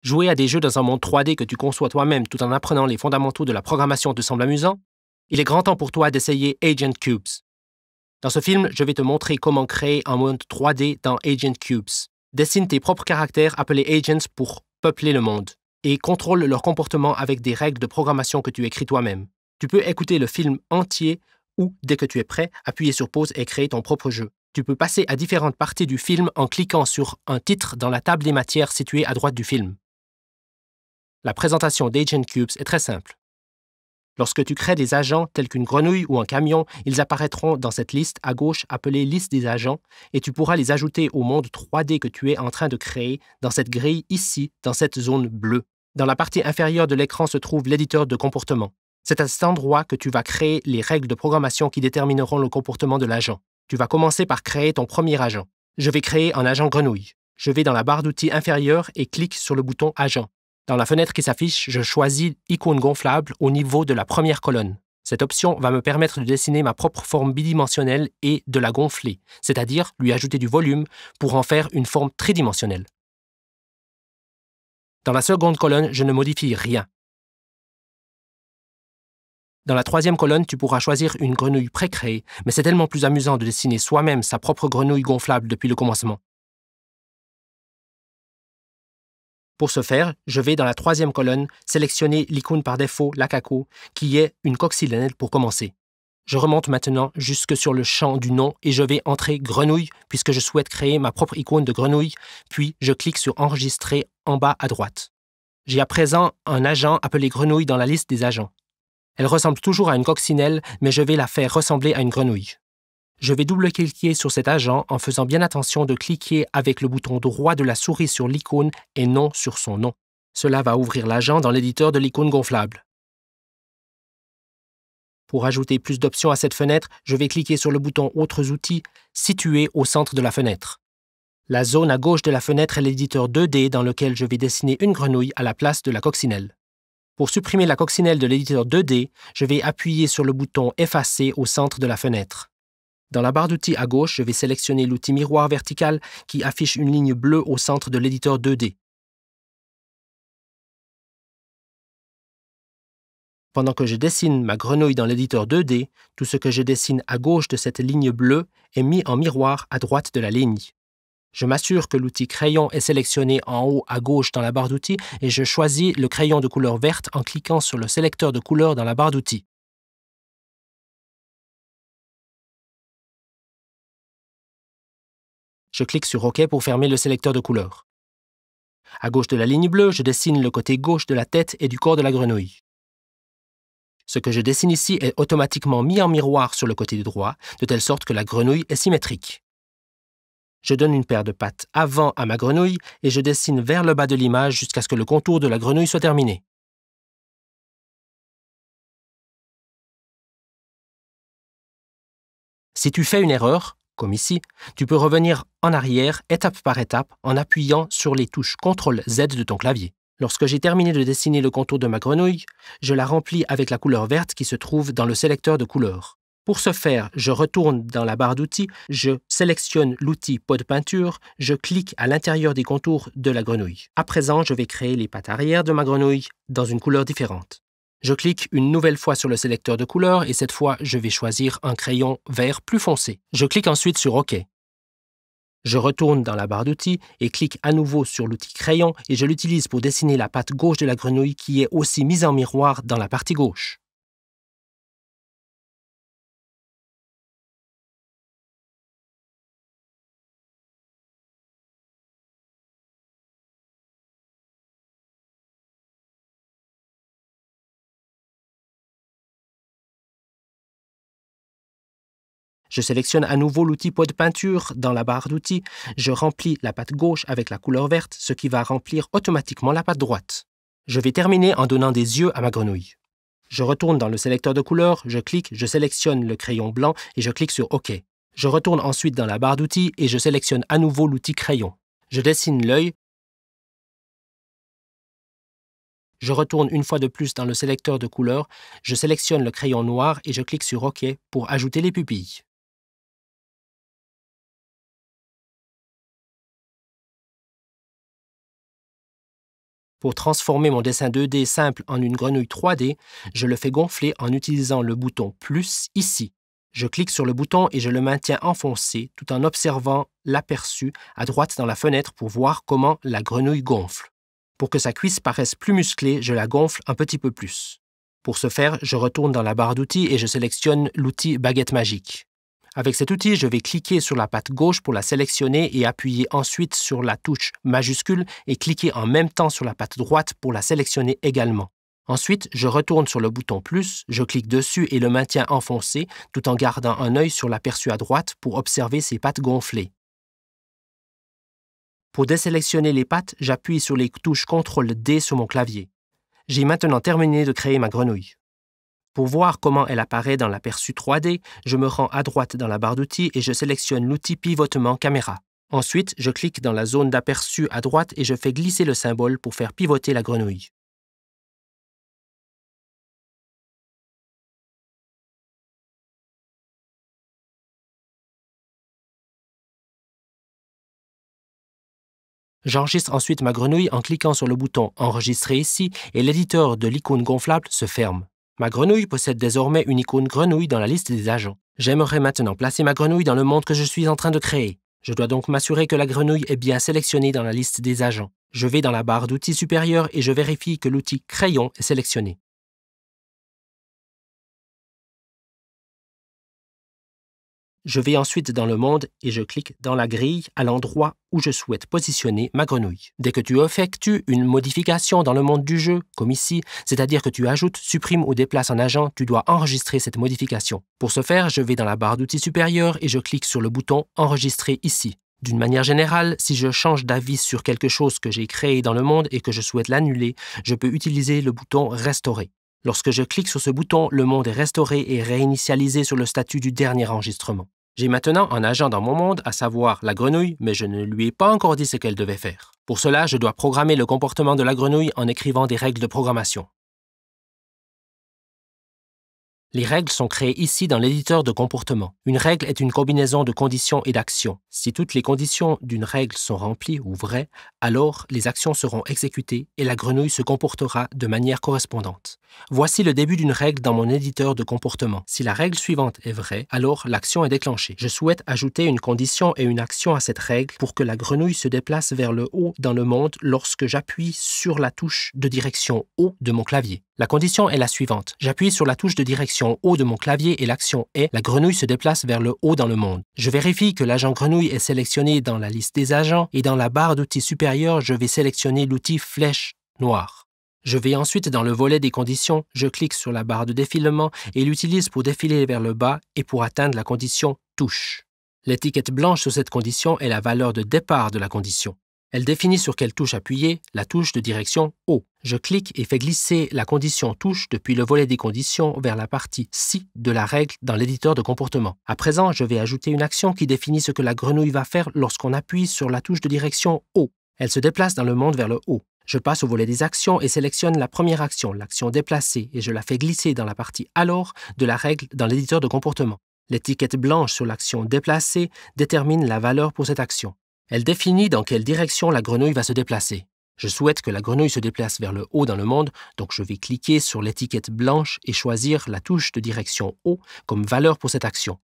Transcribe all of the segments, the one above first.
Jouer à des jeux dans un monde 3D que tu conçois toi-même tout en apprenant les fondamentaux de la programmation te semble amusant? Il est grand temps pour toi d'essayer Agent Cubes. Dans ce film, je vais te montrer comment créer un monde 3D dans Agent Cubes. Dessine tes propres caractères appelés Agents pour peupler le monde et contrôle leur comportement avec des règles de programmation que tu écris toi-même. Tu peux écouter le film entier ou, dès que tu es prêt, appuyer sur pause et créer ton propre jeu. Tu peux passer à différentes parties du film en cliquant sur un titre dans la table des matières située à droite du film. La présentation d'Agent Cubes est très simple. Lorsque tu crées des agents tels qu'une grenouille ou un camion, ils apparaîtront dans cette liste à gauche appelée liste des agents et tu pourras les ajouter au monde 3D que tu es en train de créer dans cette grille ici, dans cette zone bleue. Dans la partie inférieure de l'écran se trouve l'éditeur de comportement. C'est à cet endroit que tu vas créer les règles de programmation qui détermineront le comportement de l'agent. Tu vas commencer par créer ton premier agent. Je vais créer un agent grenouille. Je vais dans la barre d'outils inférieure et clique sur le bouton Agent. Dans la fenêtre qui s'affiche, je choisis icône gonflable au niveau de la première colonne. Cette option va me permettre de dessiner ma propre forme bidimensionnelle et de la gonfler, c'est-à-dire lui ajouter du volume pour en faire une forme tridimensionnelle. Dans la seconde colonne, je ne modifie rien. Dans la troisième colonne, tu pourras choisir une grenouille pré-créée, mais c'est tellement plus amusant de dessiner soi-même sa propre grenouille gonflable depuis le commencement. Pour ce faire, je vais dans la troisième colonne sélectionner l'icône par défaut, l'Akako, qui est une coccinelle pour commencer. Je remonte maintenant jusque sur le champ du nom et je vais entrer grenouille puisque je souhaite créer ma propre icône de grenouille, puis je clique sur enregistrer en bas à droite. J'ai à présent un agent appelé grenouille dans la liste des agents. Elle ressemble toujours à une coccinelle, mais je vais la faire ressembler à une grenouille. Je vais double-cliquer sur cet agent en faisant bien attention de cliquer avec le bouton droit de la souris sur l'icône et non sur son nom. Cela va ouvrir l'agent dans l'éditeur de l'icône gonflable. Pour ajouter plus d'options à cette fenêtre, je vais cliquer sur le bouton Autres outils situé au centre de la fenêtre. La zone à gauche de la fenêtre est l'éditeur 2D dans lequel je vais dessiner une grenouille à la place de la coccinelle. Pour supprimer la coccinelle de l'éditeur 2D, je vais appuyer sur le bouton Effacer au centre de la fenêtre. Dans la barre d'outils à gauche, je vais sélectionner l'outil miroir vertical qui affiche une ligne bleue au centre de l'éditeur 2D. Pendant que je dessine ma grenouille dans l'éditeur 2D, tout ce que je dessine à gauche de cette ligne bleue est mis en miroir à droite de la ligne. Je m'assure que l'outil crayon est sélectionné en haut à gauche dans la barre d'outils et je choisis le crayon de couleur verte en cliquant sur le sélecteur de couleurs dans la barre d'outils. Je clique sur OK pour fermer le sélecteur de couleurs. À gauche de la ligne bleue, je dessine le côté gauche de la tête et du corps de la grenouille. Ce que je dessine ici est automatiquement mis en miroir sur le côté droit, de telle sorte que la grenouille est symétrique. Je donne une paire de pattes avant à ma grenouille et je dessine vers le bas de l'image jusqu'à ce que le contour de la grenouille soit terminé. Si tu fais une erreur, comme ici, tu peux revenir en arrière, étape par étape, en appuyant sur les touches CTRL-Z de ton clavier. Lorsque j'ai terminé de dessiner le contour de ma grenouille, je la remplis avec la couleur verte qui se trouve dans le sélecteur de couleurs. Pour ce faire, je retourne dans la barre d'outils, je sélectionne l'outil pot de peinture, je clique à l'intérieur des contours de la grenouille. À présent, je vais créer les pattes arrière de ma grenouille dans une couleur différente. Je clique une nouvelle fois sur le sélecteur de couleurs et cette fois, je vais choisir un crayon vert plus foncé. Je clique ensuite sur OK. Je retourne dans la barre d'outils et clique à nouveau sur l'outil crayon et je l'utilise pour dessiner la patte gauche de la grenouille qui est aussi mise en miroir dans la partie gauche. Je sélectionne à nouveau l'outil pot de peinture dans la barre d'outils, je remplis la patte gauche avec la couleur verte, ce qui va remplir automatiquement la patte droite. Je vais terminer en donnant des yeux à ma grenouille. Je retourne dans le sélecteur de couleurs, je clique, je sélectionne le crayon blanc et je clique sur OK. Je retourne ensuite dans la barre d'outils et je sélectionne à nouveau l'outil crayon. Je dessine l'œil. Je retourne une fois de plus dans le sélecteur de couleurs, je sélectionne le crayon noir et je clique sur OK pour ajouter les pupilles. Pour transformer mon dessin 2D simple en une grenouille 3D, je le fais gonfler en utilisant le bouton plus ici. Je clique sur le bouton et je le maintiens enfoncé tout en observant l'aperçu à droite dans la fenêtre pour voir comment la grenouille gonfle. Pour que sa cuisse paraisse plus musclée, je la gonfle un petit peu plus. Pour ce faire, je retourne dans la barre d'outils et je sélectionne l'outil baguette magique. Avec cet outil, je vais cliquer sur la patte gauche pour la sélectionner et appuyer ensuite sur la touche majuscule et cliquer en même temps sur la patte droite pour la sélectionner également. Ensuite, je retourne sur le bouton plus, je clique dessus et le maintiens enfoncé tout en gardant un œil sur l'aperçu à droite pour observer ses pattes gonflées. Pour désélectionner les pattes, j'appuie sur les touches CTRL-D sur mon clavier. J'ai maintenant terminé de créer ma grenouille. Pour voir comment elle apparaît dans l'aperçu 3D, je me rends à droite dans la barre d'outils et je sélectionne l'outil pivotement caméra. Ensuite, je clique dans la zone d'aperçu à droite et je fais glisser le symbole pour faire pivoter la grenouille. J'enregistre ensuite ma grenouille en cliquant sur le bouton « Enregistrer ici » et l'éditeur de l'icône gonflable se ferme. Ma grenouille possède désormais une icône grenouille dans la liste des agents. J'aimerais maintenant placer ma grenouille dans le monde que je suis en train de créer. Je dois donc m'assurer que la grenouille est bien sélectionnée dans la liste des agents. Je vais dans la barre d'outils supérieure et je vérifie que l'outil Crayon est sélectionné. Je vais ensuite dans le monde et je clique dans la grille à l'endroit où je souhaite positionner ma grenouille. Dès que tu effectues une modification dans le monde du jeu, comme ici, c'est-à-dire que tu ajoutes, supprimes ou déplaces un agent, tu dois enregistrer cette modification. Pour ce faire, je vais dans la barre d'outils supérieure et je clique sur le bouton « Enregistrer ici ». D'une manière générale, si je change d'avis sur quelque chose que j'ai créé dans le monde et que je souhaite l'annuler, je peux utiliser le bouton « Restaurer ». Lorsque je clique sur ce bouton, le monde est restauré et réinitialisé sur le statut du dernier enregistrement. J'ai maintenant un agent dans mon monde, à savoir la grenouille, mais je ne lui ai pas encore dit ce qu'elle devait faire. Pour cela, je dois programmer le comportement de la grenouille en écrivant des règles de programmation. Les règles sont créées ici dans l'éditeur de comportement. Une règle est une combinaison de conditions et d'actions. Si toutes les conditions d'une règle sont remplies ou vraies, alors les actions seront exécutées et la grenouille se comportera de manière correspondante. Voici le début d'une règle dans mon éditeur de comportement. Si la règle suivante est vraie, alors l'action est déclenchée. Je souhaite ajouter une condition et une action à cette règle pour que la grenouille se déplace vers le haut dans le monde lorsque j'appuie sur la touche de direction haut de mon clavier. La condition est la suivante. J'appuie sur la touche de direction haut de mon clavier et l'action est « La grenouille se déplace vers le haut dans le monde ». Je vérifie que l'agent grenouille est sélectionné dans la liste des agents et dans la barre d'outils supérieure, je vais sélectionner l'outil flèche noire. Je vais ensuite dans le volet des conditions, je clique sur la barre de défilement et l'utilise pour défiler vers le bas et pour atteindre la condition « touche ». L'étiquette blanche sur cette condition est la valeur de départ de la condition. Elle définit sur quelle touche appuyer, la touche de direction haut. Je clique et fais glisser la condition touche depuis le volet des conditions vers la partie ci de la règle dans l'éditeur de comportement. À présent, je vais ajouter une action qui définit ce que la grenouille va faire lorsqu'on appuie sur la touche de direction haut. Elle se déplace dans le monde vers le haut. Je passe au volet des actions et sélectionne la première action, l'action déplacer, et je la fais glisser dans la partie alors de la règle dans l'éditeur de comportement. L'étiquette blanche sur l'action déplacer détermine la valeur pour cette action. Elle définit dans quelle direction la grenouille va se déplacer. Je souhaite que la grenouille se déplace vers le haut dans le monde, donc je vais cliquer sur l'étiquette blanche et choisir la touche de direction haut comme valeur pour cette action.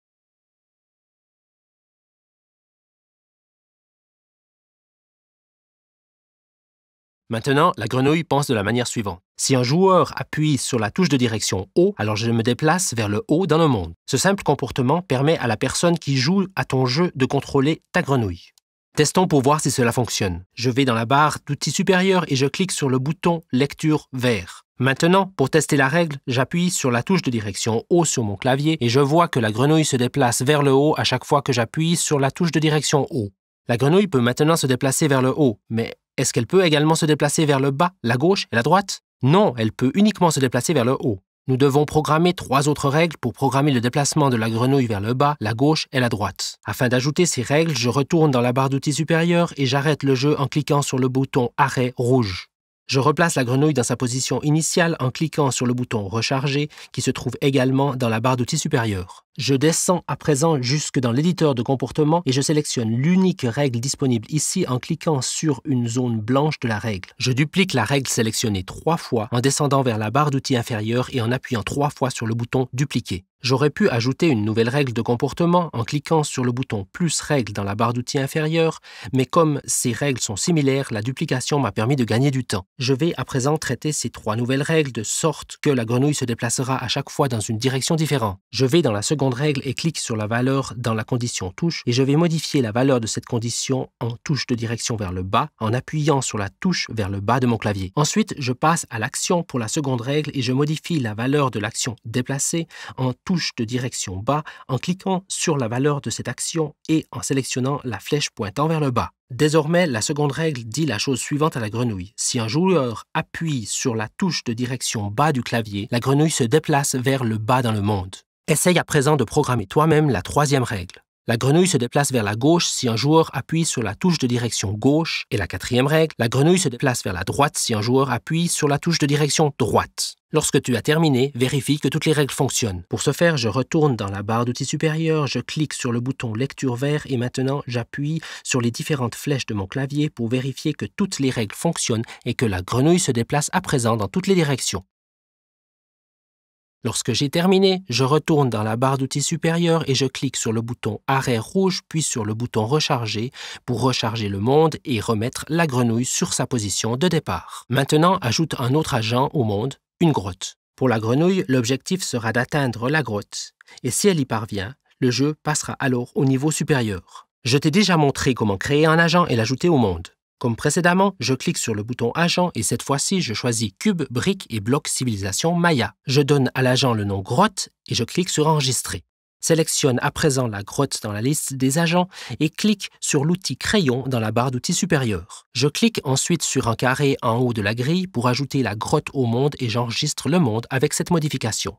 Maintenant, la grenouille pense de la manière suivante. Si un joueur appuie sur la touche de direction haut, alors je me déplace vers le haut dans le monde. Ce simple comportement permet à la personne qui joue à ton jeu de contrôler ta grenouille. Testons pour voir si cela fonctionne. Je vais dans la barre d'outils supérieurs et je clique sur le bouton Lecture vert. Maintenant, pour tester la règle, j'appuie sur la touche de direction haut sur mon clavier et je vois que la grenouille se déplace vers le haut à chaque fois que j'appuie sur la touche de direction haut. La grenouille peut maintenant se déplacer vers le haut, mais est-ce qu'elle peut également se déplacer vers le bas, la gauche et la droite? Non, elle peut uniquement se déplacer vers le haut. Nous devons programmer 3 autres règles pour programmer le déplacement de la grenouille vers le bas, la gauche et la droite. Afin d'ajouter ces règles, je retourne dans la barre d'outils supérieure et j'arrête le jeu en cliquant sur le bouton « Arrêt rouge ». Je replace la grenouille dans sa position initiale en cliquant sur le bouton « Recharger » qui se trouve également dans la barre d'outils supérieure. Je descends à présent jusque dans l'éditeur de comportement et je sélectionne l'unique règle disponible ici en cliquant sur une zone blanche de la règle. Je duplique la règle sélectionnée 3 fois en descendant vers la barre d'outils inférieure et en appuyant 3 fois sur le bouton « Dupliquer ». J'aurais pu ajouter une nouvelle règle de comportement en cliquant sur le bouton « Plus règle » dans la barre d'outils inférieure, mais comme ces règles sont similaires, la duplication m'a permis de gagner du temps. Je vais à présent traiter ces 3 nouvelles règles de sorte que la grenouille se déplacera à chaque fois dans une direction différente. Je vais dans la seconde règle et clique sur la valeur dans la condition touche et je vais modifier la valeur de cette condition en touche de direction vers le bas en appuyant sur la touche vers le bas de mon clavier. Ensuite, je passe à l'action pour la seconde règle et je modifie la valeur de l'action déplacer en touche de direction bas en cliquant sur la valeur de cette action et en sélectionnant la flèche pointant vers le bas. Désormais, la seconde règle dit la chose suivante à la grenouille. Si un joueur appuie sur la touche de direction bas du clavier, la grenouille se déplace vers le bas dans le monde. Essaye à présent de programmer toi-même la troisième règle. La grenouille se déplace vers la gauche si un joueur appuie sur la touche de direction gauche. Et la quatrième règle, la grenouille se déplace vers la droite si un joueur appuie sur la touche de direction droite. Lorsque tu as terminé, vérifie que toutes les règles fonctionnent. Pour ce faire, je retourne dans la barre d'outils supérieure, je clique sur le bouton lecture vert et maintenant j'appuie sur les différentes flèches de mon clavier pour vérifier que toutes les règles fonctionnent et que la grenouille se déplace à présent dans toutes les directions. Lorsque j'ai terminé, je retourne dans la barre d'outils supérieure et je clique sur le bouton arrêt rouge puis sur le bouton recharger pour recharger le monde et remettre la grenouille sur sa position de départ. Maintenant, ajoute un autre agent au monde, une grotte. Pour la grenouille, l'objectif sera d'atteindre la grotte et si elle y parvient, le jeu passera alors au niveau supérieur. Je t'ai déjà montré comment créer un agent et l'ajouter au monde. Comme précédemment, je clique sur le bouton Agent et cette fois-ci, je choisis Cube, Brique et Bloc Civilisation Maya. Je donne à l'agent le nom Grotte et je clique sur Enregistrer. Sélectionne à présent la grotte dans la liste des agents et clique sur l'outil Crayon dans la barre d'outils supérieure. Je clique ensuite sur un carré en haut de la grille pour ajouter la grotte au monde et j'enregistre le monde avec cette modification.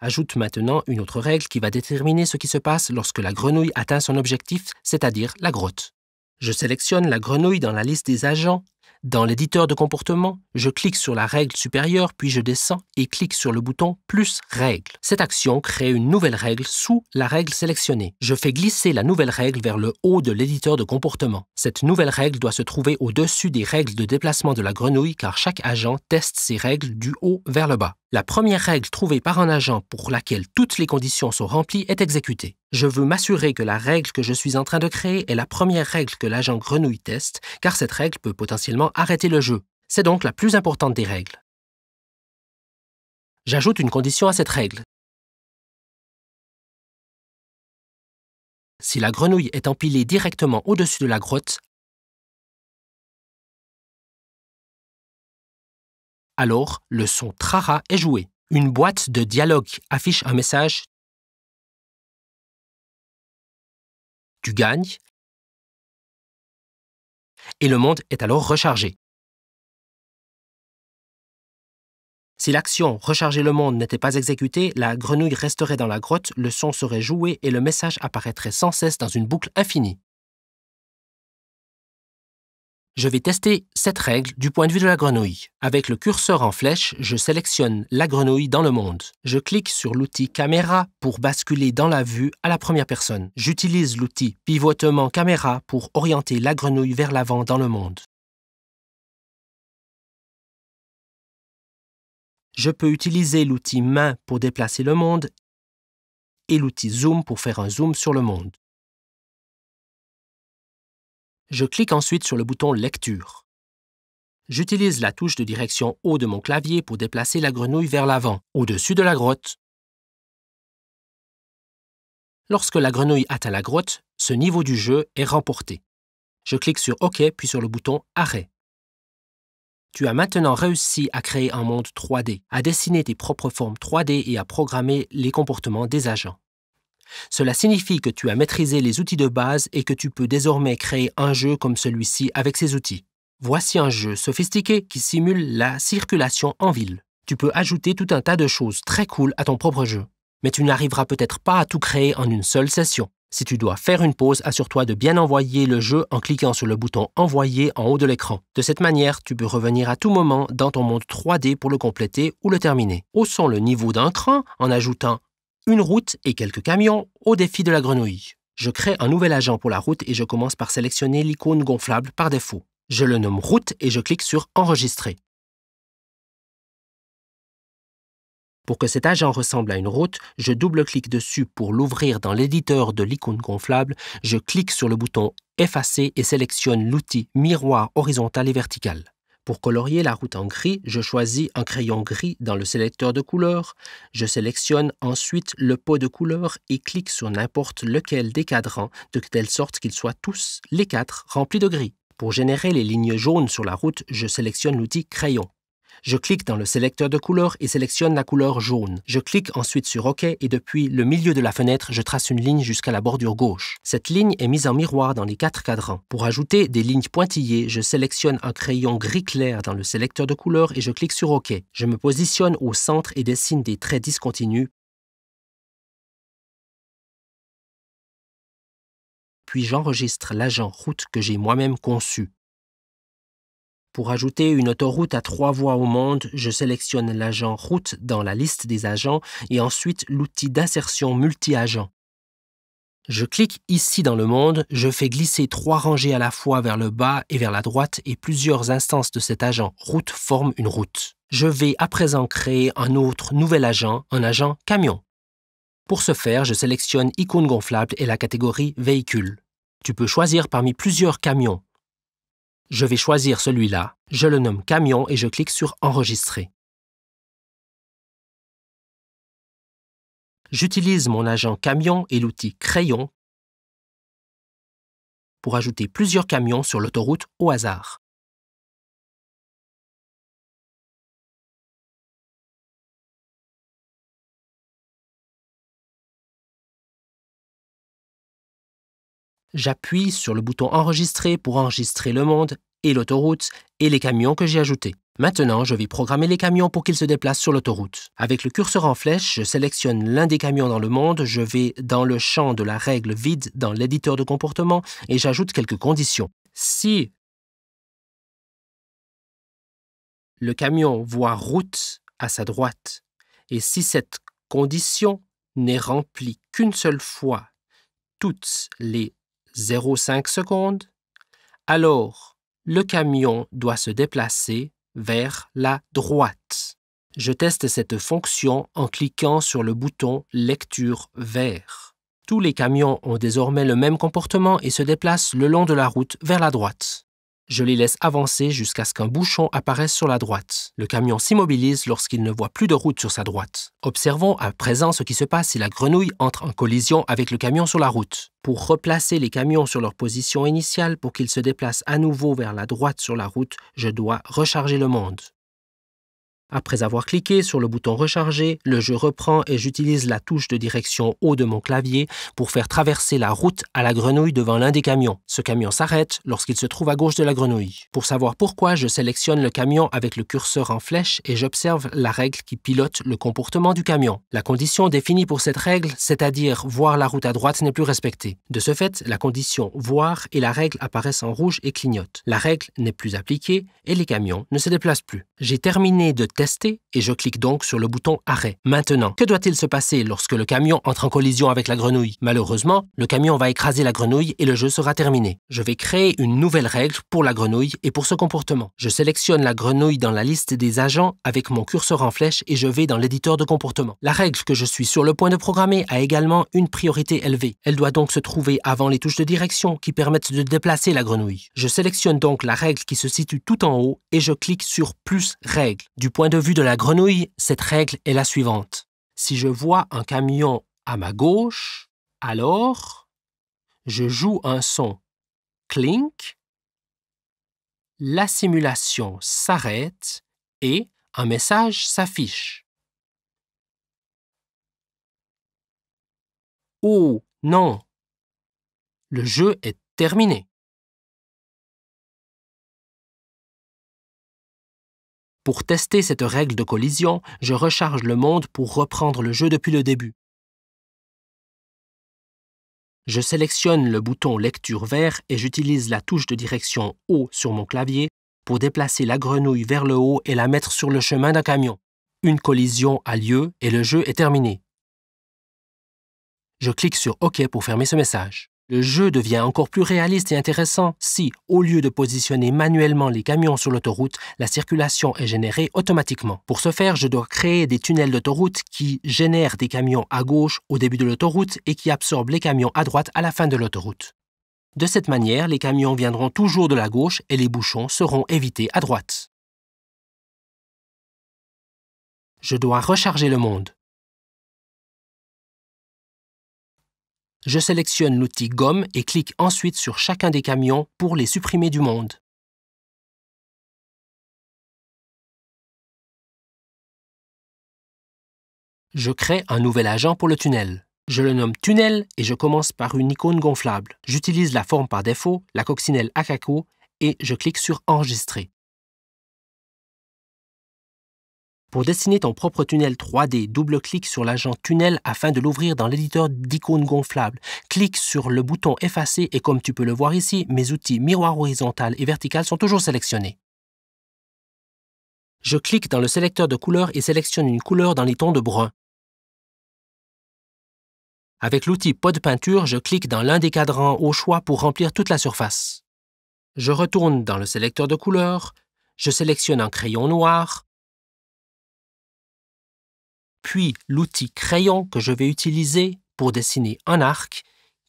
Ajoute maintenant une autre règle qui va déterminer ce qui se passe lorsque la grenouille atteint son objectif, c'est-à-dire la grotte. Je sélectionne la grenouille dans la liste des agents. Dans l'éditeur de comportement, je clique sur la règle supérieure, puis je descends et clique sur le bouton « Plus règle ». Cette action crée une nouvelle règle sous la règle sélectionnée. Je fais glisser la nouvelle règle vers le haut de l'éditeur de comportement. Cette nouvelle règle doit se trouver au-dessus des règles de déplacement de la grenouille car chaque agent teste ses règles du haut vers le bas. La première règle trouvée par un agent pour laquelle toutes les conditions sont remplies est exécutée. Je veux m'assurer que la règle que je suis en train de créer est la première règle que l'agent grenouille teste, car cette règle peut potentiellement arrêter le jeu. C'est donc la plus importante des règles. J'ajoute une condition à cette règle. Si la grenouille est empilée directement au-dessus de la grotte, alors le son Trara est joué. Une boîte de dialogue affiche un message « Tu gagnes » et le monde est alors rechargé. Si l'action « Recharger le monde » n'était pas exécutée, la grenouille resterait dans la grotte, le son serait joué et le message apparaîtrait sans cesse dans une boucle infinie. Je vais tester cette règle du point de vue de la grenouille. Avec le curseur en flèche, je sélectionne la grenouille dans le monde. Je clique sur l'outil Caméra pour basculer dans la vue à la première personne. J'utilise l'outil Pivotement Caméra pour orienter la grenouille vers l'avant dans le monde. Je peux utiliser l'outil Main pour déplacer le monde et l'outil Zoom pour faire un zoom sur le monde. Je clique ensuite sur le bouton Lecture. J'utilise la touche de direction haut de mon clavier pour déplacer la grenouille vers l'avant, au-dessus de la grotte. Lorsque la grenouille atteint la grotte, ce niveau du jeu est remporté. Je clique sur OK puis sur le bouton Arrêt. Tu as maintenant réussi à créer un monde 3D, à dessiner tes propres formes 3D et à programmer les comportements des agents. Cela signifie que tu as maîtrisé les outils de base et que tu peux désormais créer un jeu comme celui-ci avec ces outils. Voici un jeu sophistiqué qui simule la circulation en ville. Tu peux ajouter tout un tas de choses très cool à ton propre jeu. Mais tu n'arriveras peut-être pas à tout créer en une seule session. Si tu dois faire une pause, assure-toi de bien envoyer le jeu en cliquant sur le bouton « Envoyer » en haut de l'écran. De cette manière, tu peux revenir à tout moment dans ton monde 3D pour le compléter ou le terminer. Haussons le niveau d'un cran en ajoutant une route et quelques camions au défi de la grenouille. Je crée un nouvel agent pour la route et je commence par sélectionner l'icône gonflable par défaut. Je le nomme route et je clique sur « Enregistrer ». Pour que cet agent ressemble à une route, je double-clique dessus pour l'ouvrir dans l'éditeur de l'icône gonflable, je clique sur le bouton « Effacer » et sélectionne l'outil « Miroir horizontal et vertical ». Pour colorier la route en gris, je choisis un crayon gris dans le sélecteur de couleurs, je sélectionne ensuite le pot de couleurs et clique sur n'importe lequel des cadrans de telle sorte qu'ils soient tous, les 4, remplis de gris. Pour générer les lignes jaunes sur la route, je sélectionne l'outil « Crayon ». Je clique dans le sélecteur de couleurs et sélectionne la couleur jaune. Je clique ensuite sur OK et depuis le milieu de la fenêtre, je trace une ligne jusqu'à la bordure gauche. Cette ligne est mise en miroir dans les 4 cadrans. Pour ajouter des lignes pointillées, je sélectionne un crayon gris clair dans le sélecteur de couleurs et je clique sur OK. Je me positionne au centre et dessine des traits discontinus. Puis j'enregistre l'agent route que j'ai moi-même conçu. Pour ajouter une autoroute à 3 voies au monde, je sélectionne l'agent route dans la liste des agents et ensuite l'outil d'insertion multi-agent. Je clique ici dans le monde, je fais glisser 3 rangées à la fois vers le bas et vers la droite et plusieurs instances de cet agent route forment une route. Je vais à présent créer un autre nouvel agent, un agent camion. Pour ce faire, je sélectionne icône gonflable et la catégorie véhicule. Tu peux choisir parmi plusieurs camions. Je vais choisir celui-là, je le nomme camion et je clique sur Enregistrer. J'utilise mon agent camion et l'outil Crayon pour ajouter plusieurs camions sur l'autoroute au hasard. J'appuie sur le bouton Enregistrer pour enregistrer le monde et l'autoroute et les camions que j'ai ajoutés. Maintenant, je vais programmer les camions pour qu'ils se déplacent sur l'autoroute. Avec le curseur en flèche, je sélectionne l'un des camions dans le monde, je vais dans le champ de la règle vide dans l'éditeur de comportement et j'ajoute quelques conditions. Si le camion voit route à sa droite et si cette condition n'est remplie qu'une seule fois toutes les 0,5 secondes, alors le camion doit se déplacer vers la droite. Je teste cette fonction en cliquant sur le bouton « Lecture vert ». Tous les camions ont désormais le même comportement et se déplacent le long de la route vers la droite. Je les laisse avancer jusqu'à ce qu'un bouchon apparaisse sur la droite. Le camion s'immobilise lorsqu'il ne voit plus de route sur sa droite. Observons à présent ce qui se passe si la grenouille entre en collision avec le camion sur la route. Pour replacer les camions sur leur position initiale pour qu'ils se déplacent à nouveau vers la droite sur la route, je dois recharger le monde. Après avoir cliqué sur le bouton « Recharger », le jeu reprend et j'utilise la touche de direction haut de mon clavier pour faire traverser la route à la grenouille devant l'un des camions. Ce camion s'arrête lorsqu'il se trouve à gauche de la grenouille. Pour savoir pourquoi, je sélectionne le camion avec le curseur en flèche et j'observe la règle qui pilote le comportement du camion. La condition définie pour cette règle, c'est-à-dire « voir la route à droite » n'est plus respectée. De ce fait, la condition « voir » et la règle apparaissent en rouge et clignotent. La règle n'est plus appliquée et les camions ne se déplacent plus. J'ai terminé de tester et je clique donc sur le bouton Arrêt. Maintenant, que doit-il se passer lorsque le camion entre en collision avec la grenouille? Malheureusement, le camion va écraser la grenouille et le jeu sera terminé. Je vais créer une nouvelle règle pour la grenouille et pour ce comportement. Je sélectionne la grenouille dans la liste des agents avec mon curseur en flèche et je vais dans l'éditeur de comportement. La règle que je suis sur le point de programmer a également une priorité élevée. Elle doit donc se trouver avant les touches de direction qui permettent de déplacer la grenouille. Je sélectionne donc la règle qui se situe tout en haut et je clique sur plus règle. Du point de vue de la grenouille, cette règle est la suivante. Si je vois un camion à ma gauche, alors je joue un son clink, la simulation s'arrête et un message s'affiche. Oh non! Le jeu est terminé. Pour tester cette règle de collision, je recharge le monde pour reprendre le jeu depuis le début. Je sélectionne le bouton lecture vert et j'utilise la touche de direction haut sur mon clavier pour déplacer la grenouille vers le haut et la mettre sur le chemin d'un camion. Une collision a lieu et le jeu est terminé. Je clique sur OK pour fermer ce message. Le jeu devient encore plus réaliste et intéressant si, au lieu de positionner manuellement les camions sur l'autoroute, la circulation est générée automatiquement. Pour ce faire, je dois créer des tunnels d'autoroute qui génèrent des camions à gauche au début de l'autoroute et qui absorbent les camions à droite à la fin de l'autoroute. De cette manière, les camions viendront toujours de la gauche et les bouchons seront évités à droite. Je dois recharger le monde. Je sélectionne l'outil Gomme et clique ensuite sur chacun des camions pour les supprimer du monde. Je crée un nouvel agent pour le tunnel. Je le nomme Tunnel et je commence par une icône gonflable. J'utilise la forme par défaut, la coccinelle Akako, et je clique sur Enregistrer. Pour dessiner ton propre tunnel 3D, double-clique sur l'agent Tunnel afin de l'ouvrir dans l'éditeur d'icônes gonflables. Clique sur le bouton Effacer et comme tu peux le voir ici, mes outils miroir horizontal et vertical sont toujours sélectionnés. Je clique dans le sélecteur de couleurs et sélectionne une couleur dans les tons de brun. Avec l'outil Pot de peinture, je clique dans l'un des cadrans au choix pour remplir toute la surface. Je retourne dans le sélecteur de couleurs, je sélectionne un crayon noir, puis l'outil crayon que je vais utiliser pour dessiner un arc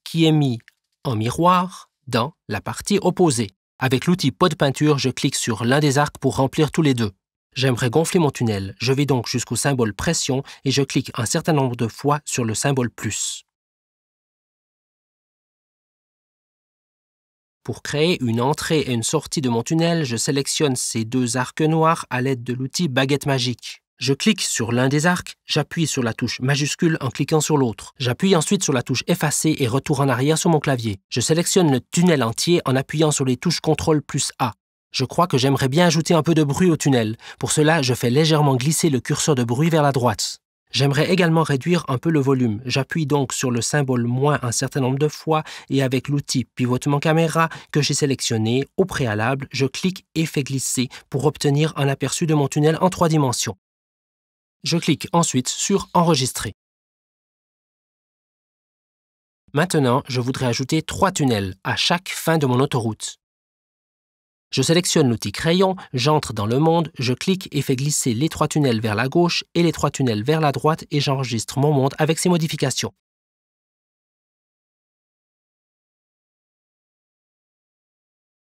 qui est mis en miroir dans la partie opposée. Avec l'outil Pot de peinture, je clique sur l'un des arcs pour remplir tous les deux. J'aimerais gonfler mon tunnel. Je vais donc jusqu'au symbole pression et je clique un certain nombre de fois sur le symbole plus. Pour créer une entrée et une sortie de mon tunnel, je sélectionne ces deux arcs noirs à l'aide de l'outil baguette magique. Je clique sur l'un des arcs, j'appuie sur la touche majuscule en cliquant sur l'autre. J'appuie ensuite sur la touche effacer et retour en arrière sur mon clavier. Je sélectionne le tunnel entier en appuyant sur les touches CTRL plus A. Je crois que j'aimerais bien ajouter un peu de bruit au tunnel. Pour cela, je fais légèrement glisser le curseur de bruit vers la droite. J'aimerais également réduire un peu le volume. J'appuie donc sur le symbole moins un certain nombre de fois et avec l'outil pivotement caméra que j'ai sélectionné au préalable, je clique et fais glisser pour obtenir un aperçu de mon tunnel en 3 dimensions. Je clique ensuite sur Enregistrer. Maintenant, je voudrais ajouter 3 tunnels à chaque fin de mon autoroute. Je sélectionne l'outil crayon, j'entre dans le monde, je clique et fais glisser les 3 tunnels vers la gauche et les 3 tunnels vers la droite et j'enregistre mon monde avec ces modifications.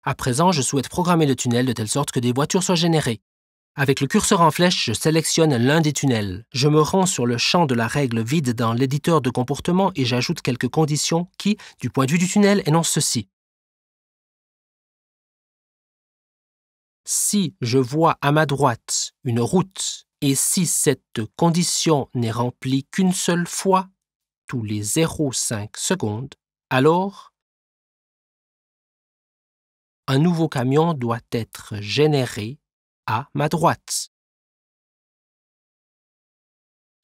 À présent, je souhaite programmer le tunnel de telle sorte que des voitures soient générées. Avec le curseur en flèche, je sélectionne l'un des tunnels. Je me rends sur le champ de la règle vide dans l'éditeur de comportement et j'ajoute quelques conditions qui, du point de vue du tunnel, énoncent ceci. Si je vois à ma droite une route et si cette condition n'est remplie qu'une seule fois, tous les 0,5 secondes, alors un nouveau camion doit être généré à ma droite.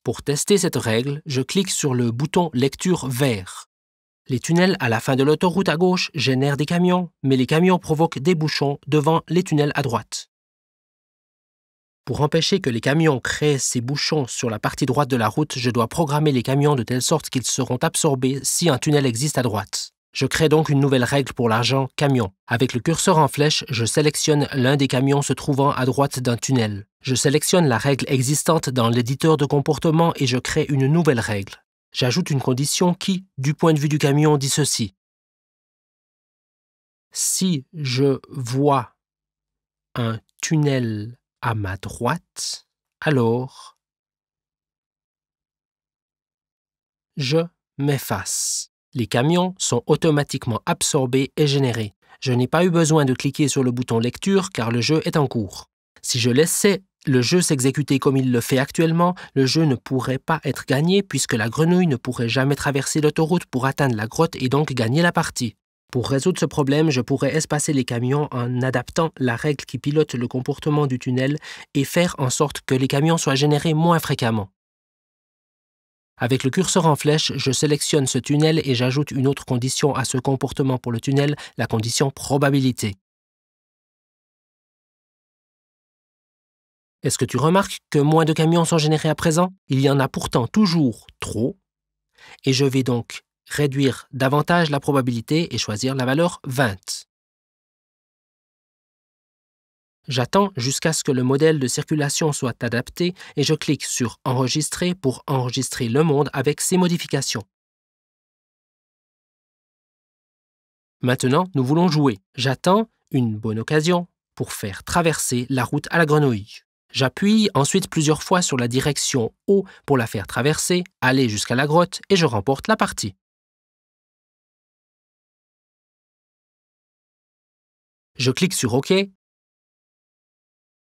Pour tester cette règle, je clique sur le bouton Lecture vert. Les tunnels à la fin de l'autoroute à gauche génèrent des camions, mais les camions provoquent des bouchons devant les tunnels à droite. Pour empêcher que les camions créent ces bouchons sur la partie droite de la route, je dois programmer les camions de telle sorte qu'ils seront absorbés si un tunnel existe à droite. Je crée donc une nouvelle règle pour l'agent camion. Avec le curseur en flèche, je sélectionne l'un des camions se trouvant à droite d'un tunnel. Je sélectionne la règle existante dans l'éditeur de comportement et je crée une nouvelle règle. J'ajoute une condition qui, du point de vue du camion, dit ceci. Si je vois un tunnel à ma droite, alors je m'efface. Les camions sont automatiquement absorbés et générés. Je n'ai pas eu besoin de cliquer sur le bouton lecture car le jeu est en cours. Si je laissais le jeu s'exécuter comme il le fait actuellement, le jeu ne pourrait pas être gagné puisque la grenouille ne pourrait jamais traverser l'autoroute pour atteindre la grotte et donc gagner la partie. Pour résoudre ce problème, je pourrais espacer les camions en adaptant la règle qui pilote le comportement du tunnel et faire en sorte que les camions soient générés moins fréquemment. Avec le curseur en flèche, je sélectionne ce tunnel et j'ajoute une autre condition à ce comportement pour le tunnel, la condition probabilité. Est-ce que tu remarques que moins de camions sont générés à présent? Il y en a pourtant toujours trop, et je vais donc réduire davantage la probabilité et choisir la valeur 20. J'attends jusqu'à ce que le modèle de circulation soit adapté et je clique sur Enregistrer pour enregistrer le monde avec ces modifications. Maintenant, nous voulons jouer. J'attends une bonne occasion pour faire traverser la route à la grenouille. J'appuie ensuite plusieurs fois sur la direction haut pour la faire traverser, aller jusqu'à la grotte et je remporte la partie. Je clique sur OK.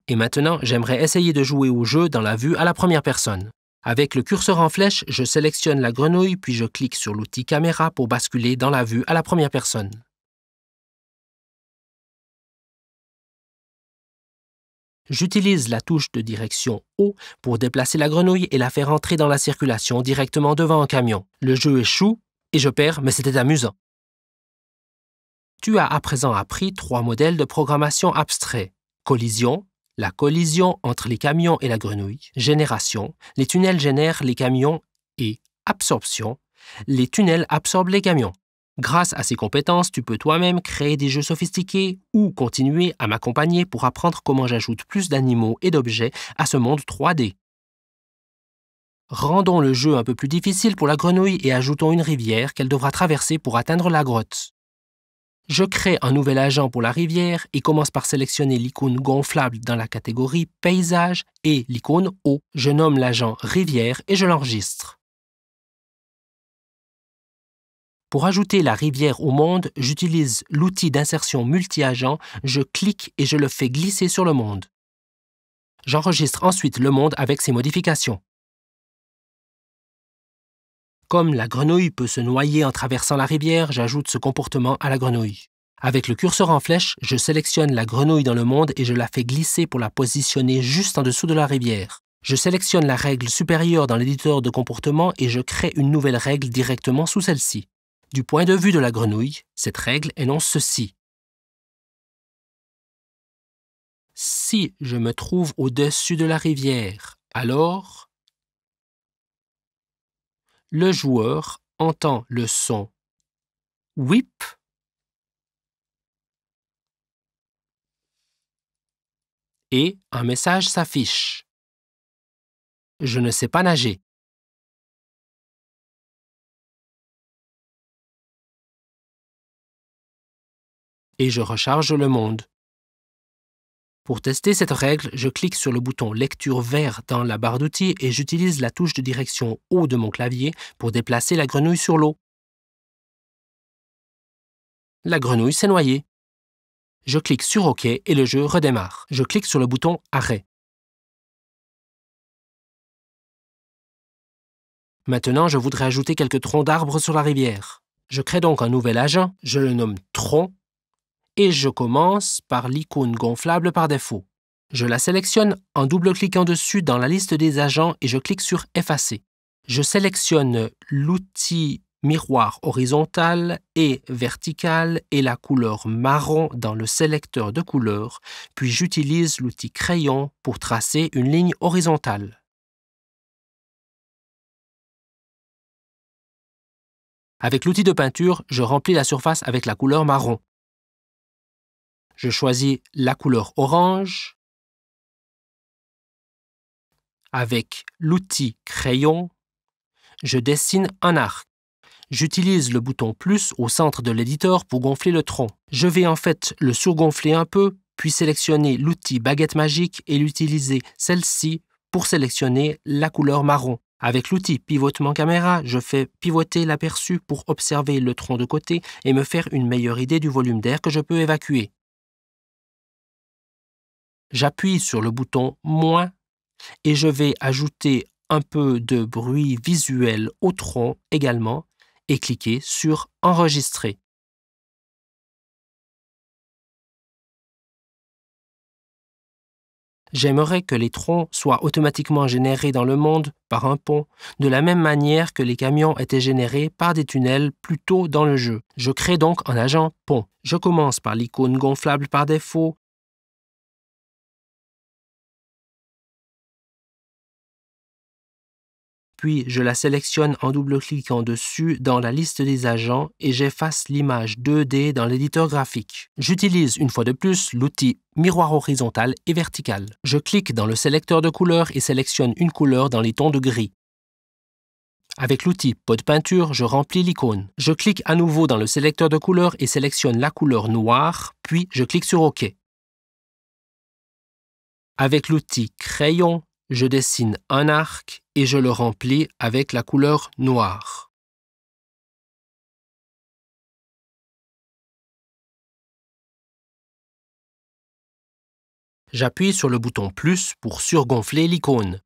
Et maintenant, j'aimerais essayer de jouer au jeu dans la vue à la première personne. Avec le curseur en flèche, je sélectionne la grenouille puis je clique sur l'outil caméra pour basculer dans la vue à la première personne. J'utilise la touche de direction haut pour déplacer la grenouille et la faire entrer dans la circulation directement devant un camion. Le jeu échoue et je perds, mais c'était amusant. Tu as à présent appris 3 modèles de programmation abstraits. Collision, la collision entre les camions et la grenouille. Génération, les tunnels génèrent les camions. Et absorption, les tunnels absorbent les camions. Grâce à ces compétences, tu peux toi-même créer des jeux sophistiqués ou continuer à m'accompagner pour apprendre comment j'ajoute plus d'animaux et d'objets à ce monde 3D. Rendons le jeu un peu plus difficile pour la grenouille et ajoutons une rivière qu'elle devra traverser pour atteindre la grotte. Je crée un nouvel agent pour la rivière et commence par sélectionner l'icône gonflable dans la catégorie Paysage et l'icône Eau. Je nomme l'agent Rivière et je l'enregistre. Pour ajouter la rivière au monde, j'utilise l'outil d'insertion multi-agent, je clique et je le fais glisser sur le monde. J'enregistre ensuite le monde avec ses modifications. Comme la grenouille peut se noyer en traversant la rivière, j'ajoute ce comportement à la grenouille. Avec le curseur en flèche, je sélectionne la grenouille dans le monde et je la fais glisser pour la positionner juste en dessous de la rivière. Je sélectionne la règle supérieure dans l'éditeur de comportement et je crée une nouvelle règle directement sous celle-ci. Du point de vue de la grenouille, cette règle énonce ceci. Si je me trouve au-dessus de la rivière, alors le joueur entend le son whip et un message s'affiche. Je ne sais pas nager. Et je recharge le monde. Pour tester cette règle, je clique sur le bouton Lecture vert dans la barre d'outils et j'utilise la touche de direction haut de mon clavier pour déplacer la grenouille sur l'eau. La grenouille s'est noyée. Je clique sur OK et le jeu redémarre. Je clique sur le bouton Arrêt. Maintenant, je voudrais ajouter quelques troncs d'arbres sur la rivière. Je crée donc un nouvel agent, je le nomme Tronc, et je commence par l'icône gonflable par défaut. Je la sélectionne en double-cliquant dessus dans la liste des agents et je clique sur Effacer. Je sélectionne l'outil miroir horizontal et vertical et la couleur marron dans le sélecteur de couleurs, puis j'utilise l'outil crayon pour tracer une ligne horizontale. Avec l'outil de peinture, je remplis la surface avec la couleur marron. Je choisis la couleur orange. Avec l'outil crayon, je dessine un arc. J'utilise le bouton plus au centre de l'éditeur pour gonfler le tronc. Je vais en fait le surgonfler un peu, puis sélectionner l'outil baguette magique et l'utiliser celle-ci pour sélectionner la couleur marron. Avec l'outil pivotement caméra, je fais pivoter l'aperçu pour observer le tronc de côté et me faire une meilleure idée du volume d'air que je peux évacuer. J'appuie sur le bouton moins et je vais ajouter un peu de bruit visuel au tronc également et cliquer sur Enregistrer. J'aimerais que les troncs soient automatiquement générés dans le monde par un pont, de la même manière que les camions étaient générés par des tunnels plus tôt dans le jeu. Je crée donc un agent pont. Je commence par l'icône gonflable par défaut, puis je la sélectionne en double-cliquant dessus dans la liste des agents et j'efface l'image 2D dans l'éditeur graphique. J'utilise une fois de plus l'outil miroir horizontal et vertical. Je clique dans le sélecteur de couleurs et sélectionne une couleur dans les tons de gris. Avec l'outil pot de peinture, je remplis l'icône. Je clique à nouveau dans le sélecteur de couleurs et sélectionne la couleur noire, puis je clique sur OK. Avec l'outil crayon, je dessine un arc et je le remplis avec la couleur noire. J'appuie sur le bouton plus pour surgonfler l'icône.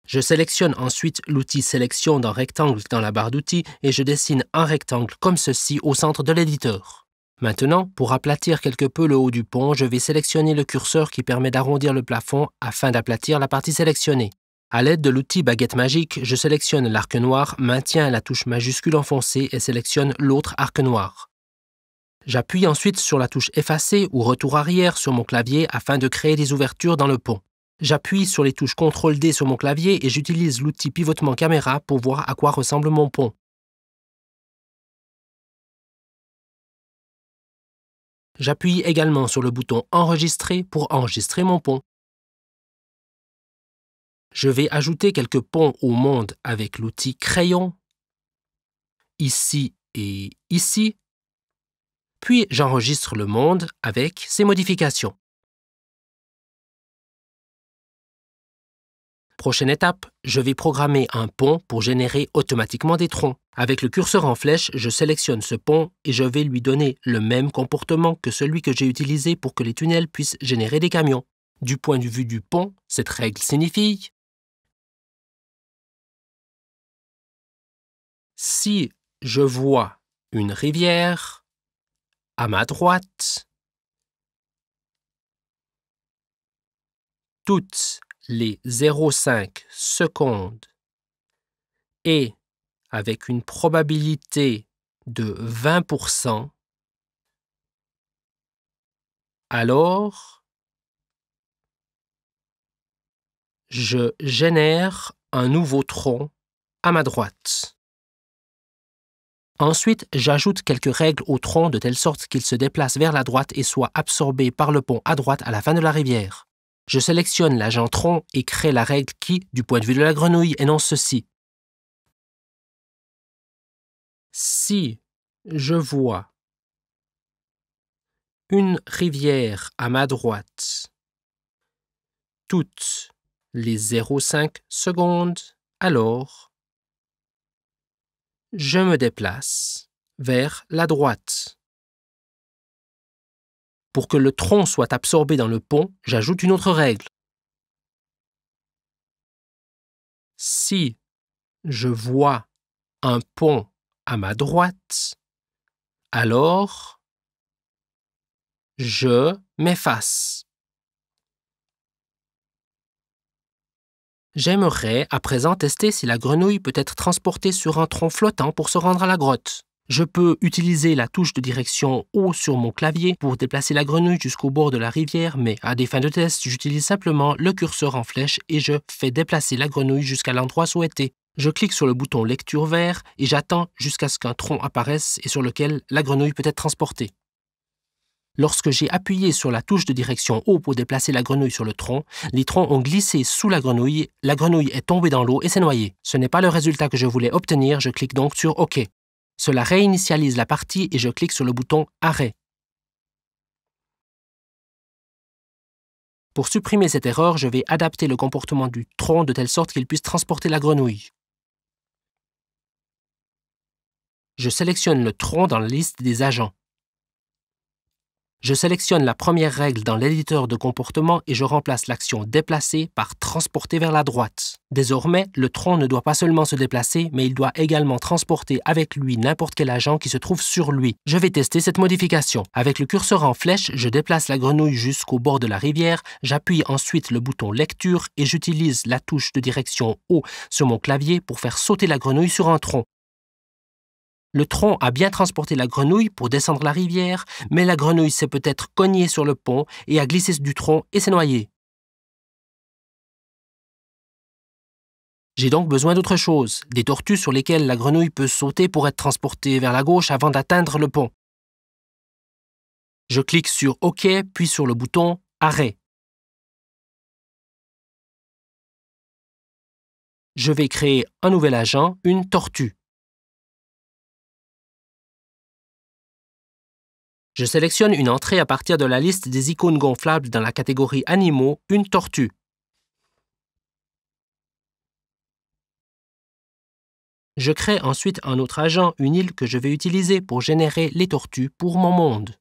Je sélectionne ensuite l'outil sélection d'un rectangle dans la barre d'outils et je dessine un rectangle comme ceci au centre de l'éditeur. Maintenant, pour aplatir quelque peu le haut du pont, je vais sélectionner le curseur qui permet d'arrondir le plafond afin d'aplatir la partie sélectionnée. À l'aide de l'outil baguette magique, je sélectionne l'arc noir, maintiens la touche majuscule enfoncée et sélectionne l'autre arc noir. J'appuie ensuite sur la touche effacer ou retour arrière sur mon clavier afin de créer des ouvertures dans le pont. J'appuie sur les touches CTRL-D sur mon clavier et j'utilise l'outil pivotement caméra pour voir à quoi ressemble mon pont. J'appuie également sur le bouton Enregistrer pour enregistrer mon pont. Je vais ajouter quelques ponts au monde avec l'outil Crayon, ici et ici, puis j'enregistre le monde avec ces modifications. Prochaine étape, je vais programmer un pont pour générer automatiquement des troncs. Avec le curseur en flèche, je sélectionne ce pont et je vais lui donner le même comportement que celui que j'ai utilisé pour que les tunnels puissent générer des camions. Du point de vue du pont, cette règle signifie si je vois une rivière à ma droite, toutes les 0,5 secondes et avec une probabilité de 20%, alors je génère un nouveau tronc à ma droite. Ensuite, j'ajoute quelques règles au tronc de telle sorte qu'il se déplace vers la droite et soit absorbé par le pont à droite à la fin de la rivière. Je sélectionne l'agent tronc et crée la règle qui, du point de vue de la grenouille, énonce ceci. Si je vois une rivière à ma droite toutes les 0,5 secondes, alors je me déplace vers la droite. Pour que le tronc soit absorbé dans le pont, j'ajoute une autre règle. Si je vois un pont à ma droite, alors je m'efface. J'aimerais à présent tester si la grenouille peut être transportée sur un tronc flottant pour se rendre à la grotte. Je peux utiliser la touche de direction haut sur mon clavier pour déplacer la grenouille jusqu'au bord de la rivière, mais à des fins de test, j'utilise simplement le curseur en flèche et je fais déplacer la grenouille jusqu'à l'endroit souhaité. Je clique sur le bouton lecture vert et j'attends jusqu'à ce qu'un tronc apparaisse et sur lequel la grenouille peut être transportée. Lorsque j'ai appuyé sur la touche de direction haut pour déplacer la grenouille sur le tronc, les troncs ont glissé sous la grenouille est tombée dans l'eau et s'est noyée. Ce n'est pas le résultat que je voulais obtenir, je clique donc sur OK. Cela réinitialise la partie et je clique sur le bouton Arrêt. Pour supprimer cette erreur, je vais adapter le comportement du tronc de telle sorte qu'il puisse transporter la grenouille. Je sélectionne le tronc dans la liste des agents. Je sélectionne la première règle dans l'éditeur de comportement et je remplace l'action déplacer par transporter vers la droite. Désormais, le tronc ne doit pas seulement se déplacer, mais il doit également transporter avec lui n'importe quel agent qui se trouve sur lui. Je vais tester cette modification. Avec le curseur en flèche, je déplace la grenouille jusqu'au bord de la rivière, j'appuie ensuite le bouton lecture et j'utilise la touche de direction haut sur mon clavier pour faire sauter la grenouille sur un tronc. Le tronc a bien transporté la grenouille pour descendre la rivière, mais la grenouille s'est peut-être cognée sur le pont et a glissé du tronc et s'est noyée. J'ai donc besoin d'autre chose, des tortues sur lesquelles la grenouille peut sauter pour être transportée vers la gauche avant d'atteindre le pont. Je clique sur OK, puis sur le bouton Arrêt. Je vais créer un nouvel agent, une tortue. Je sélectionne une entrée à partir de la liste des icônes gonflables dans la catégorie Animaux, une tortue. Je crée ensuite un autre agent, une île que je vais utiliser pour générer les tortues pour mon monde.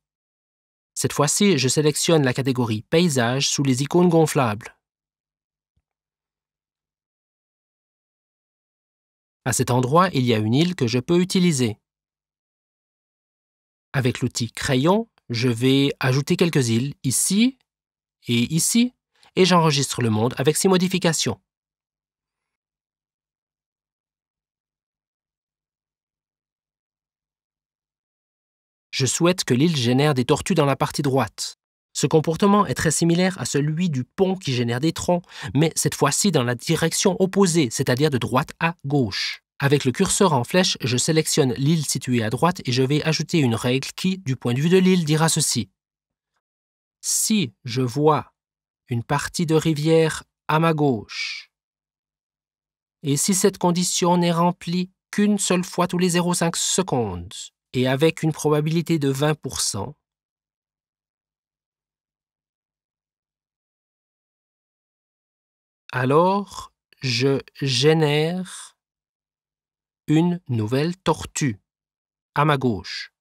Cette fois-ci, je sélectionne la catégorie Paysage sous les icônes gonflables. À cet endroit, il y a une île que je peux utiliser. Avec l'outil Crayon, je vais ajouter quelques îles ici, et j'enregistre le monde avec ces modifications. Je souhaite que l'île génère des tortues dans la partie droite. Ce comportement est très similaire à celui du pont qui génère des troncs, mais cette fois-ci dans la direction opposée, c'est-à-dire de droite à gauche. Avec le curseur en flèche, je sélectionne l'île située à droite et je vais ajouter une règle qui, du point de vue de l'île, dira ceci. Si je vois une partie de rivière à ma gauche, et si cette condition n'est remplie qu'une seule fois tous les 0,5 secondes, et avec une probabilité de 20%, alors je génère une nouvelle tortue à ma gauche.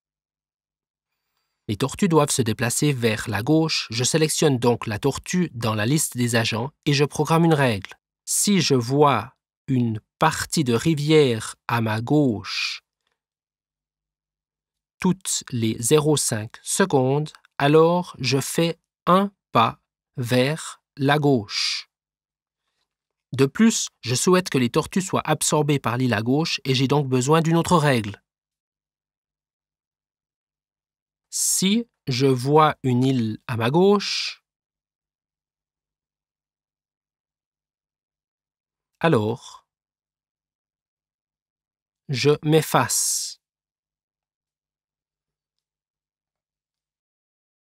Les tortues doivent se déplacer vers la gauche. Je sélectionne donc la tortue dans la liste des agents et je programme une règle. Si je vois une partie de rivière à ma gauche toutes les 0,5 secondes, alors je fais un pas vers la gauche. De plus, je souhaite que les tortues soient absorbées par l'île à gauche et j'ai donc besoin d'une autre règle. Si je vois une île à ma gauche, alors je m'efface.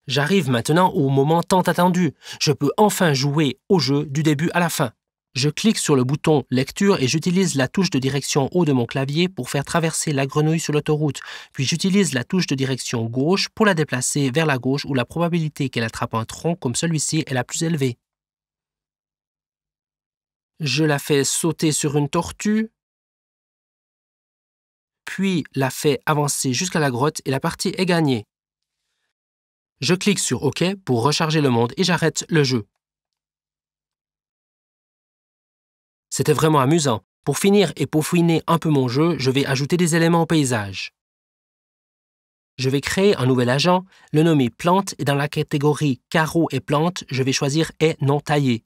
J'arrive maintenant au moment tant attendu. Je peux enfin jouer au jeu du début à la fin. Je clique sur le bouton Lecture et j'utilise la touche de direction haut de mon clavier pour faire traverser la grenouille sur l'autoroute. Puis j'utilise la touche de direction gauche pour la déplacer vers la gauche où la probabilité qu'elle attrape un tronc comme celui-ci est la plus élevée. Je la fais sauter sur une tortue, puis la fais avancer jusqu'à la grotte et la partie est gagnée. Je clique sur OK pour recharger le monde et j'arrête le jeu. C'était vraiment amusant. Pour finir et peaufiner un peu mon jeu, je vais ajouter des éléments au paysage. Je vais créer un nouvel agent, le nommer Plante et dans la catégorie Carreaux et Plantes, je vais choisir Haies non taillées.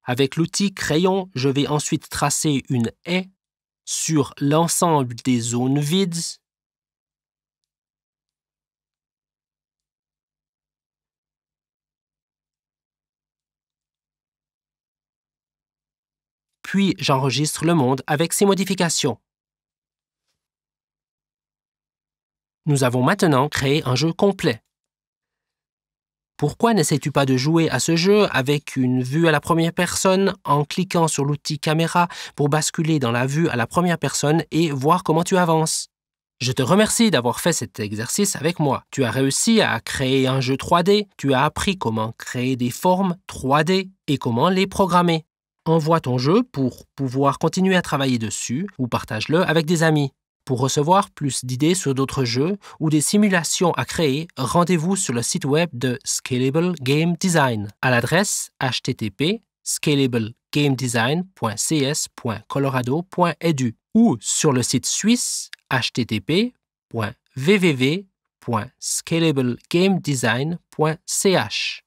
Avec l'outil Crayon, je vais ensuite tracer une haie sur l'ensemble des zones vides puis j'enregistre le monde avec ces modifications. Nous avons maintenant créé un jeu complet. Pourquoi n'essaies-tu pas de jouer à ce jeu avec une vue à la première personne en cliquant sur l'outil caméra pour basculer dans la vue à la première personne et voir comment tu avances? Je te remercie d'avoir fait cet exercice avec moi. Tu as réussi à créer un jeu 3D, tu as appris comment créer des formes 3D et comment les programmer. Envoie ton jeu pour pouvoir continuer à travailler dessus ou partage-le avec des amis. Pour recevoir plus d'idées sur d'autres jeux ou des simulations à créer, rendez-vous sur le site web de Scalable Game Design à l'adresse http://scalablegamedesign.cs.colorado.edu ou sur le site suisse http://www.scalablegamedesign.ch.